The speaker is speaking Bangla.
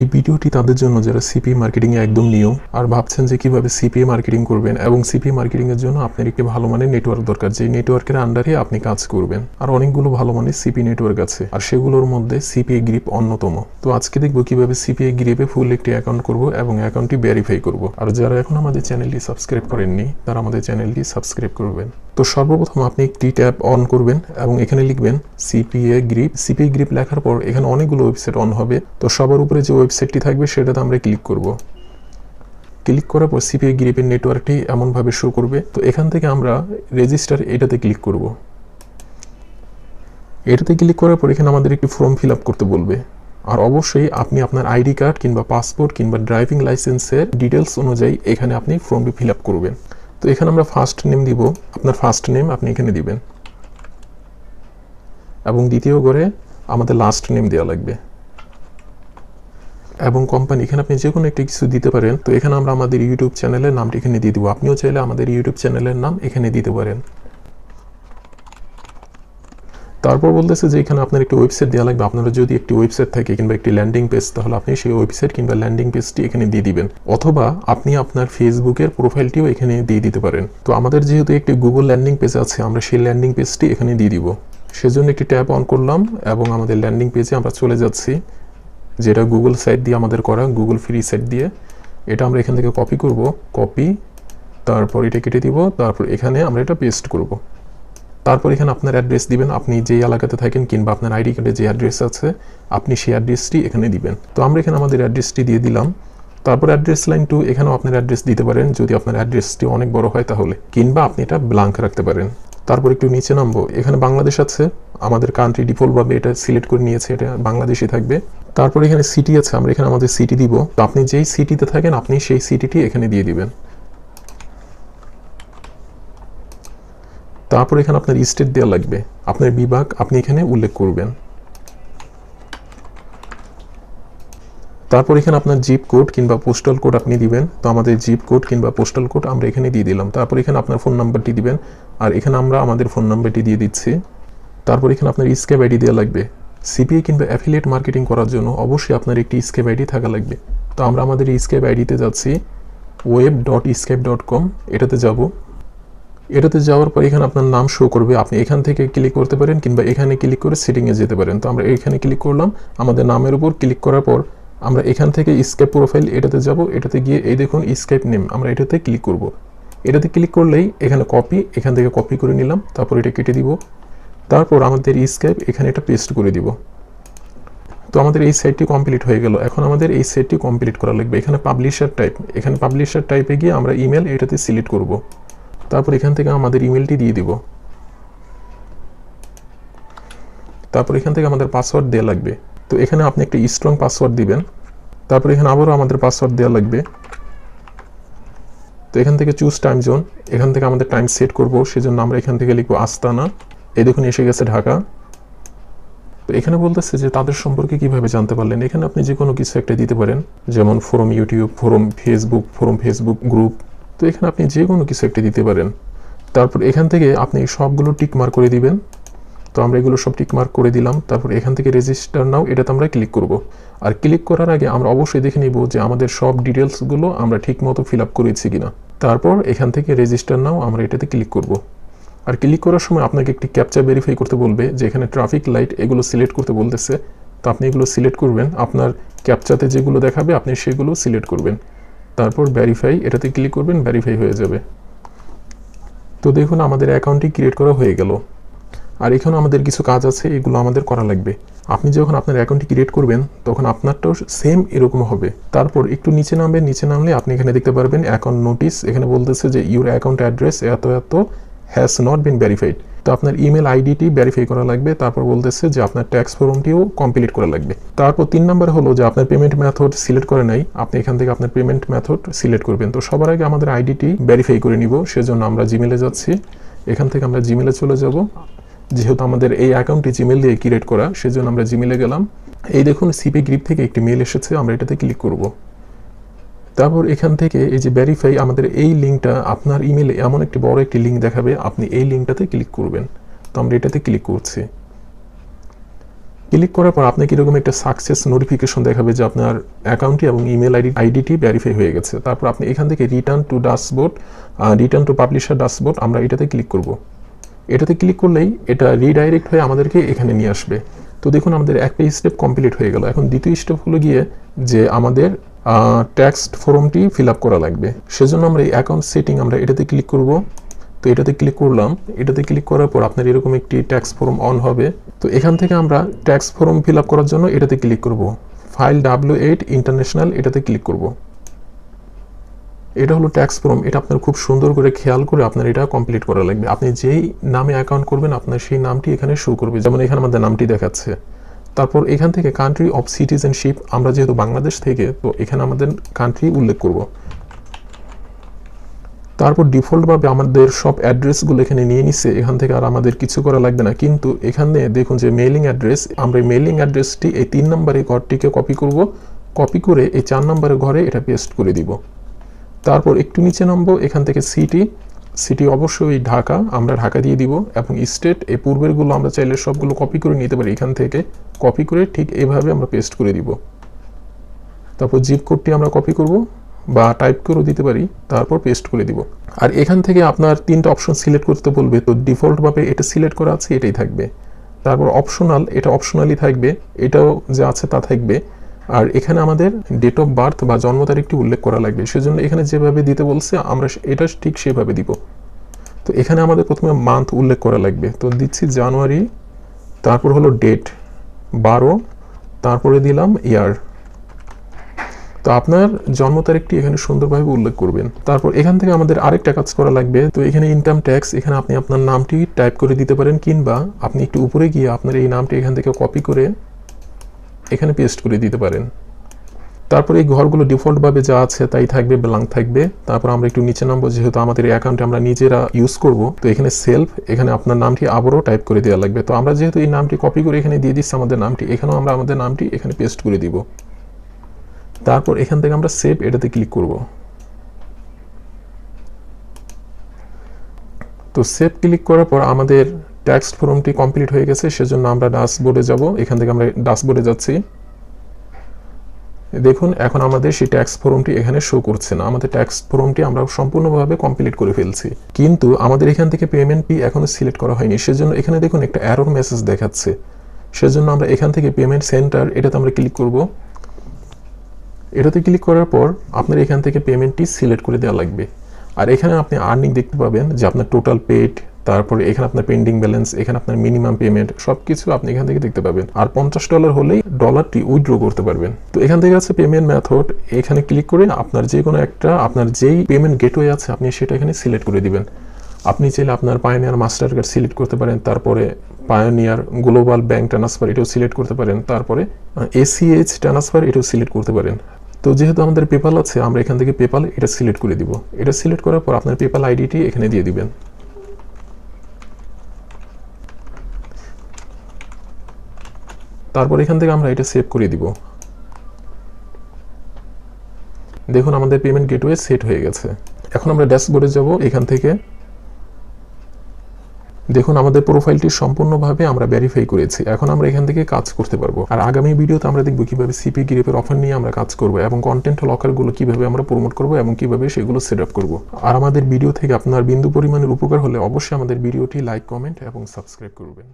এই ভিডিওটি তাদের জন্য যারা সিপিএ মার্কেটিংয়ে একদম নিউ আর ভাবছেন যে কিভাবে সিপিএ মার্কেটিং করবেন, এবং সিপিএ মার্কেটিংয়ের জন্য আপনার একটি ভালো মানের নেটওয়ার্ক দরকার, যে নেটওয়ার্কের আন্ডারে আপনি কাজ করবেন। আর অনেকগুলো ভালো মানের সিপি নেটওয়ার্ক আছে, আর সেগুলোর মধ্যে CPAGrip অন্যতম। তো আজকে দেখবো কিভাবে CPAGripে ফুল একটি অ্যাকাউন্ট করব এবং অ্যাকাউন্টটি ভেরিফাই করব। আর যারা এখন আমাদের চ্যানেলটি সাবস্ক্রাইব করেননি তারা আমাদের চ্যানেলটি সাবস্ক্রাইব করবেন। তো সর্বপ্রথম আপনি একটি ট্যাব অন করবেন এবং এখানে লিখবেন CPAGrip। CPAGrip লেখার পর এখানে অনেকগুলো ওয়েবসাইট অন হবে। তো সবার উপরে যে ওয়েবসাইটটি থাকবে সেটাতে আমরা ক্লিক করব। ক্লিক করার পর CPAGripের নেটওয়ার্কটি এমনভাবে শো করবে। তো এখান থেকে আমরা রেজিস্টার এটাতে ক্লিক করব। এটাতে ক্লিক করার পর এখানে আমাদের একটি ফর্ম ফিল আপ করতে বলবে। আর অবশ্যই আপনি আপনার আইডি কার্ড কিংবা পাসপোর্ট কিংবা ড্রাইভিং লাইসেন্সের ডিটেলস অনুযায়ী এখানে আপনি ফর্মটি ফিল আপ করবেন। তো এখানে আমরা ফার্স্ট নেম দিব, আপনার ফার্স্ট নেম আপনি এখানে দিবেন, এবং দ্বিতীয় করে আমাদের লাস্ট নেম দেওয়া লাগবে, এবং কোম্পানি এখানে আপনি যে কোনো একটা কিছু দিতে পারেন। তো এখানে আমরা আমাদের ইউটিউব চ্যানেলের নামটি এখানে দিয়ে দিব, আপনিও চাইলে আমাদের ইউটিউব চ্যানেলের নাম এখানে দিতে পারেন। তারপর বলতেছে যে এখানে আপনার একটি ওয়েবসাইট দেওয়া লাগবে। আপনারা যদি একটি ওয়েবসাইট থাকে কিংবা একটি ল্যান্ডিং পেজ, তাহলে আপনি সেই ওয়েবসাইট কিংবা ল্যান্ডিং পেজটি এখানে দিয়ে দিবেন, অথবা আপনি আপনার ফেসবুকের প্রোফাইলটিও এখানে দিয়ে দিতে পারেন। তো আমাদের যেহেতু একটি গুগল ল্যান্ডিং পেজ আছে, আমরা সেই ল্যান্ডিং পেজটি এখানে দিয়ে দিব। সেজন্য একটি ট্যাব অন করলাম এবং আমাদের ল্যান্ডিং পেজে আমরা চলে যাচ্ছি, যেটা গুগল সাইট দিয়ে আমাদের করা, গুগল ফ্রি সাইট দিয়ে। এটা আমরা এখান থেকে কপি করব, কপি, তারপর এটা কেটে দিব, তারপর এখানে আমরা এটা পেস্ট করব। তারপর এখানে আপনার অ্যাড্রেস দিবেন, আপনি যে এলাকাতে থাকেন কিংবা আপনার আইডি কার্ডে যে অ্যাড্রেস আছে আপনি সেই অ্যাড্রেসটি এখানে দিবেন। তো আমরা এখানে আমাদের অ্যাড্রেসটি দিয়ে দিলাম। তারপর অ্যাড্রেস লাইন 2 এখানেও আপনার অ্যাড্রেস দিতে পারেন যদি আপনার অ্যাড্রেসটি অনেক বড় হয় তাহলে, কিংবা আপনি এটা ব্ল্যাঙ্ক রাখতে পারেন। তারপর একটু নিচে নামবো, এখানে বাংলাদেশ আছে, আমাদের কান্ট্রি ডিফল্টভাবে এটা সিলেক্ট করে নিয়েছে, এটা বাংলাদেশই থাকবে। তারপর এখানে সিটি আছে, আমরা এখানে আমাদের সিটি দিব। তো আপনি যেই সিটিতে থাকেন আপনি সেই সিটিটি এখানে দিয়ে দিবেন। তারপর এখানে আপনার স্টেট দেওয়া লাগবে, আপনার বিভাগ আপনি এখানে উল্লেখ করবেন। তারপর এখানে আপনার জিপ কোড কিংবা পোস্টাল কোড আপনি দিবেন। তো আমাদের জিপ কোড কিংবা পোস্টাল কোড আমরা এখানে দিয়ে দিলাম। তারপর এখানে আপনার ফোন নাম্বারটি দিবেন, আর এখানে আমরা আমাদের ফোন নাম্বারটি দিয়ে দিচ্ছি। তারপর এখানে আপনার স্কেপ আইডি দেওয়া লাগবে। সিপিএ কিংবা অ্যাফিলিয়েট মার্কেটিং করার জন্য অবশ্যই আপনার একটি স্কেপ আইডি থাকা লাগবে। তো আমরা আমাদের স্কেপ আইডিতে যাচ্ছি, web.scape.com, এটাতে যাব। এটাতে যাওয়ার পর এখানে আপনার নাম শো করবে, আপনি এখান থেকে ক্লিক করতে পারেন কিংবা এখানে ক্লিক করে সেটিংয়ে যেতে পারেন। তো আমরা এখানে ক্লিক করলাম, আমাদের নামের উপর ক্লিক করার পর আমরা এখান থেকে স্কেপ প্রোফাইল এটাতে যাব। এটাতে গিয়ে এই দেখুন স্কেপ নেম, আমরা এটাতে ক্লিক করব। এটাতে ক্লিক করলেই এখানে কপি, এখান থেকে কপি করে নিলাম, তারপর এটা কেটে দিব। তারপর আমাদের স্কেপ এখানে এটা পেস্ট করে দিব। তো আমাদের এই সাইটটি কমপ্লিট হয়ে গেল। এখন আমাদের এই সাইটটি কমপ্লিট করা লাগবে। এখানে পাবলিশার টাইপ, এখানে পাবলিশার টাইপে গিয়ে আমরা ইমেল এটাতে সিলেক্ট করব। তারপর এখান থেকে আমাদের ইমেলটি দিয়ে দিব। তারপর এখান থেকে আমাদের পাসওয়ার্ড দেওয়া লাগবে। তো এখানে আপনি একটা স্ট্রং পাসওয়ার্ড দিবেন। তারপর এখানে আবারও আমাদের পাসওয়ার্ড দেওয়া লাগবে। তো এখান থেকে চুজ টাইম জোন, এখান থেকে আমাদের টাইম সেট করব, সেজন্য আমরা এখান থেকে লিখবো আস্তানা। এই দেখুন এসে গেছে ঢাকা। তো এখানে বলতেছে যে তাদের সম্পর্কে কিভাবে জানতে পারলেন। এখানে আপনি যে কোনো কিছু একটা দিতে পারেন, যেমন forum YouTube, forum Facebook group. তো এখানে আপনি যে কোনো কিছু একটা দিতে পারেন। তারপর এখান থেকে আপনি সবগুলো টিক মার্ক করে দিবেন। তো আমরা এগুলো সব টিক মার্ক করে দিলাম। তারপর এখান থেকে রেজিস্টার নাও, এটাতে আমরা ক্লিক করব। আর ক্লিক করার আগে আমরা অবশ্যই দেখে নিব যে আমাদের সব ডিটেলসগুলো আমরা ঠিক মতো ফিল আপ করেছি কিনা। তারপর এখান থেকে রেজিস্টার নাও, আমরা এটাতে ক্লিক করব। আর ক্লিক করার সময় আপনাকে একটি ক্যাপচা ভেরিফাই করতে বলবে, যে এখানে ট্রাফিক লাইট এগুলো সিলেক্ট করতে বলতেছে। তো আপনি এগুলো সিলেক্ট করবেন, আপনার ক্যাপচাতে যেগুলো দেখাবে আপনি সেগুলো সিলেক্ট করবেন। তারপর ভেরিফাই, এটাতে ক্লিক করবেন, ভেরিফাই হয়ে যাবে। তো দেখুন আমাদের অ্যাকাউন্টটি ক্রিয়েট করা হয়ে গেল। আর এখানে আমাদের কিছু কাজ আছে, এগুলো আমাদের করা লাগবে। আপনি যখন আপনার অ্যাকাউন্টটি ক্রিয়েট করবেন তখন আপনারটাও সেম এরকম হবে। তারপর একটু নিচে নামবেন, নিচে নামলে আপনি এখানে দেখতে পারবেন অ্যাকাউন্ট নোটিস। এখানে বলতেছে যে ইউর অ্যাকাউন্ট অ্যাড্রেস এত হ্যাজ নট বিন ভেরিফাইড। তো আপনার ইমেল আইডিটি ভেরিফাই করা লাগবে। তারপর বলতেছে যে আপনার ট্যাক্স ফর্মটিও কমপ্লিট করা লাগবে। তারপর 3 নম্বর হলো যে আপনার পেমেন্ট মেথড সিলেক্ট করে নাই, আপনি এখান থেকে আপনার পেমেন্ট মেথড সিলেক্ট করবেন। তো সবার আগে আমাদের আইডিটি ভেরিফাই করে নিব, সেজন্য আমরা জিমেলে যাচ্ছি। এখান থেকে আমরা জিমেলে চলে যাব। যেহেতু আমাদের এই অ্যাকাউন্টটি জিমেল দিয়ে ক্রিয়েট করা, সেজন্য আমরা জিমেলে গেলাম। এই দেখুন CPAGrip থেকে একটি মেল এসেছে, আমরা এটাতে ক্লিক করব। তারপর এখান থেকে এই যে ভেরিফাই, আমাদের এই লিঙ্কটা আপনার ইমেলে এমন একটি বড় একটি লিঙ্ক দেখাবে, আপনি এই লিঙ্কটাতে ক্লিক করবেন। তো আমরা এটাতে ক্লিক করছি। ক্লিক করার পর আপনাকে এরকম একটা সাকসেস নোটিফিকেশন দেখাবে যে আপনার অ্যাকাউন্টটি এবং ইমেল আইডিটি ভেরিফাই হয়ে গেছে। তারপর আপনি এখান থেকে রিটার্ন টু পাবলিশার ড্যাশবোর্ড আমরা এটাতে ক্লিক করব। এটাতে ক্লিক করলেই এটা রিডাইরেক্ট হয়ে আমাদেরকে এখানে নিয়ে আসবে। তো দেখুন আমাদের একটা স্টেপ কমপ্লিট হয়ে গেল। এখন দ্বিতীয় স্টেপ হলো গিয়ে যে আমাদের ট্যাক্স ফর্মটি ফিল আপ করা লাগবে। সেজন্য আমরা এই অ্যাকাউন্ট সেটিং আমরা এটাতে ক্লিক করব। তো এটাতে ক্লিক করলাম। এটাতে ক্লিক করার পর আপনার এরকম একটি ট্যাক্স ফর্ম অন হবে। তো এখান থেকে আমরা ট্যাক্স ফর্ম ফিল আপ করার জন্য এটাতে ক্লিক করব। ফাইল W8 ইন্টারন্যাশনাল এটাতে ক্লিক করব। এটা হলো ট্যাক্স ফর্ম। এটা আপনার খুব সুন্দর করে খেয়াল করে আপনার এটা কমপ্লিট করা লাগবে। আপনি যেই নামে অ্যাকাউন্ট করবেন আপনার সেই নামটি এখানে শো করবে, যেমন এখানে আমাদের নামটি দেখাচ্ছে। তারপর এখান থেকে কান্ট্রি অফ সিটিজেনশিপ, আমরা যেহেতু বাংলাদেশ থেকে, তো এখানে আমাদের কান্ট্রি উল্লেখ করব। তারপর ডিফল্টভাবে আমাদের সব অ্যাড্রেসগুলো এখানে নিয়ে নিচ্ছে, এখান থেকে আর আমাদের কিছু করা লাগবে না। কিন্তু এখানে দেখুন যে মেইলিং অ্যাড্রেস, আমরা এই মেইলিং অ্যাড্রেসটি এই 3 নম্বরের ঘরটিকে কপি করব। কপি করে এই 4 নম্বরের ঘরে এটা পেস্ট করে দিব। তারপর একটু নিচে নামবো, এখান থেকে সিটি অবশ্যই ঢাকা, আমরা ঢাকা দিয়ে দিব। এবং স্টেট এই পূর্বেরগুলো আমরা চাইলে সবগুলো কপি করে নিতে পারি। এখান থেকে কপি করে ঠিক এইভাবে আমরা পেস্ট করে দিব। তারপর জিপ কোডটি আমরা কপি করব বা টাইপ করেও দিতে পারি, তারপর পেস্ট করে দিব। আর এখান থেকে আপনার 3টা অপশন সিলেক্ট করতে বলবে। তো ডিফল্টভাবে এটা সিলেক্ট করা আছে, এটাই থাকবে। তারপর অপশনাল, এটা অপশনালি থাকবে, এটাও যা আছে তা থাকবে। আর এখানে আমাদের ডেট অফ বার্থ বা জন্ম তারিখটি উল্লেখ করা লাগবে। সেজন্য এখানে যেভাবে দিতে বলছে আমরা এটা ঠিক সেভাবে দিব। তো এখানে আমাদের প্রথমে মান্থ উল্লেখ করা লাগবে। তো দিচ্ছি জানুয়ারি, তারপর হলো ডেট 12, তারপরে দিলাম ইয়ার। তো আপনার জন্ম তারিখটি এখানে সুন্দরভাবে উল্লেখ করবেন। তারপর এখান থেকে আমাদের আরেকটা কাজ করা লাগবে। তো এখানে ইনকাম ট্যাক্স, এখানে আপনি আপনার নামটি টাইপ করে দিতে পারেন, কিংবা আপনি একটু উপরে গিয়ে আপনার এই নামটি এখান থেকে কপি করে এখানে পেস্ট করে দিতে পারেন। তারপর এই ঘরগুলো ডিফল্টভাবে যা আছে তাই থাকবে, ব্ল্যাঙ্ক থাকবে। তারপর আমরা একটু নিচে নামবো, যেহেতু আমাদের এই অ্যাকাউন্টে আমরা নিজেরা ইউজ করব। তো এখানে সেলফ, এখানে আপনার নামটি আবারও টাইপ করে দেওয়া লাগবে। তো আমরা যেহেতু এই নামটি কপি করে এখানে দিয়ে দিচ্ছি আমাদের নামটি, এখানেও আমরা আমাদের নামটি এখানে পেস্ট করে দিব। তারপর এখান থেকে আমরা সেভ এটাতে ক্লিক করব। তো সেভ ক্লিক করার পর আমাদের ট্যাক্স ফর্মটি কমপ্লিট হয়ে গেছে। সেজন্য আমরা ড্যাশবোর্ডে যাব। এখান থেকে আমরা ড্যাশবোর্ডে যাচ্ছি। দেখুন এখন আমাদের সেই ট্যাক্স ফর্মটি এখানে শো করছে না। আমাদের ট্যাক্স ফর্মটি আমরা সম্পূর্ণভাবে কমপ্লিট করে ফেলছি, কিন্তু আমাদের এখান থেকে পেমেন্টটি এখনো সিলেক্ট করা হয়নি। সেজন্য এখানে দেখুন একটা এরর মেসেজ দেখাচ্ছে। সেজন্য আমরা এখান থেকে পেমেন্ট সেন্টার এটাতে আমরা ক্লিক করব। এটাতে ক্লিক করার পর আপনার এখান থেকে পেমেন্টটি সিলেক্ট করে দেওয়া লাগবে। আর এখানে আপনি আর্নিং দেখতে পাবেন যে আপনার টোটাল পেড, তারপরে এখানে আপনার পেন্ডিং ব্যালেন্স, এখানে আপনার মিনিমাম পেমেন্ট, সবকিছু আপনি এখান থেকে দেখতে পাবেন। আর $50 হলেই ডলারটি উইথড্র করতে পারবেন। তো এখান থেকে আছে পেমেন্ট মেথড, এখানে ক্লিক করে আপনার যে কোনো একটা, আপনার যেই পেমেন্ট গেটওয়ে আছে আপনি সেটা এখানে সিলেক্ট করে দিবেন। আপনি চাইলে আপনার পায়োনিয়ার মাস্টার কার্ড সিলেক্ট করতে পারেন, তারপরে পায়োনিয়ার গ্লোবাল ব্যাংক ট্রান্সফার এটাও সিলেক্ট করতে পারেন, তারপরে ACH ট্রান্সফার এটাও সিলেক্ট করতে পারেন। তো যেহেতু আমাদের পেপাল আছে, আমরা এখান থেকে পেপাল এটা সিলেক্ট করে দিব। এটা সিলেক্ট করার পর আপনার পেপাল আইডিটি এখানে দিয়ে দিবেন। তারপর এখান থেকে আমরা এটা সেভ করে দিব। দেখুন আমাদের পেমেন্ট গেটওয়ে সেট হয়ে গেছে। এখন আমরা ড্যাশবোর্ডে যাব। এখান থেকে দেখুন আমাদের প্রোফাইলটি সম্পূর্ণভাবে আমরা ভেরিফাই করেছি। এখন আমরা এখান থেকে কাজ করতে পারবো। আর আগামী ভিডিওতে আমরা দেখব কিভাবে CPAGripের অফার নিয়ে আমরা কাজ করব এবং কন্টেন্ট লকারগুলো কিভাবে আমরা প্রমোট করব এবং কিভাবে সেগুলো সেট আপ করব। আর আমাদের ভিডিও থেকে আপনার বিন্দু পরিমাণের উপকার হলে অবশ্যই আমাদের ভিডিওটি লাইক, কমেন্ট এবং সাবস্ক্রাইব করবেন।